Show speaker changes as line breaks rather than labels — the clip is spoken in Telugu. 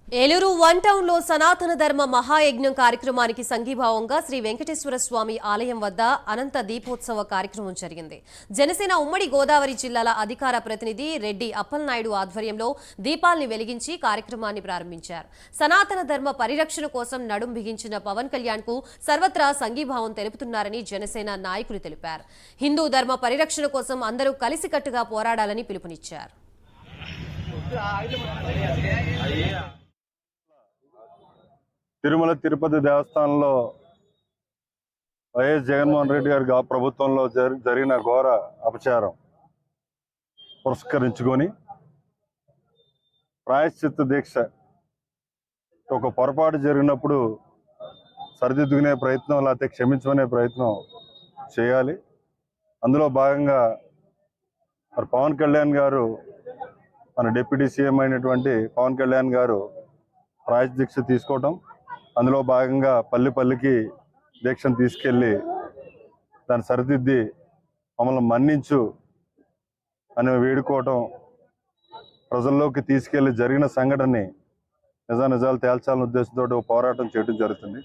ఏలూరు వన్ టౌన్ లో సనాతన ధర్మ మహాయజ్ఞం కార్యక్రమానికి సంఘీభావంగా శ్రీ వెంకటేశ్వర స్వామి ఆలయం వద్ద అనంత దీపోత్సవ కార్యక్రమం జరిగింది. జనసేన ఉమ్మడి గోదావరి జిల్లాల అధికార ప్రతినిధి రెడ్డి అప్పలనాయుడు ఆధ్వర్యంలో దీపాల్ని వెలిగించి కార్యక్రమాన్ని ప్రారంభించారు. సనాతన ధర్మ పరిరక్షణ కోసం నడుం బిగించిన పవన్ కళ్యాణ్ కు సర్వత్రా సంఘీభావం తెలుపుతున్నారని జనసేన నాయకులు తెలిపారు. హిందూ ధర్మ పరిరక్షణ కోసం అందరూ కలిసికట్టుగా పోరాడాలని పిలుపునిచ్చారు.
తిరుమల తిరుపతి దేవస్థానంలో వైఎస్ జగన్మోహన్ రెడ్డి గారి ప్రభుత్వంలో జరిగిన ఘోర అపచారం పురస్కరించుకొని ప్రాయశ్చిత్త దీక్ష ఒక పొరపాటు జరిగినప్పుడు సరిదిద్దుకునే ప్రయత్నం లేకపోతే క్షమించుకునే ప్రయత్నం చేయాలి. అందులో భాగంగా మరి పవన్ కళ్యాణ్ గారు, మన డిప్యూటీ సీఎం అయినటువంటి పవన్ కళ్యాణ్ గారు ప్రాయశ్చిత్త దీక్ష తీసుకోవటం, అందులో భాగంగా పల్లికి దీక్షను తీసుకెళ్ళి దాన్ని సరిదిద్ది మమ్మల్ని మన్నించు అని వేడుకోవటం, ప్రజల్లోకి తీసుకెళ్లి జరిగిన సంఘటనని నిజాలు తేల్చాలనే ఉద్దేశంతో పోరాటం చేయడం జరుగుతుంది.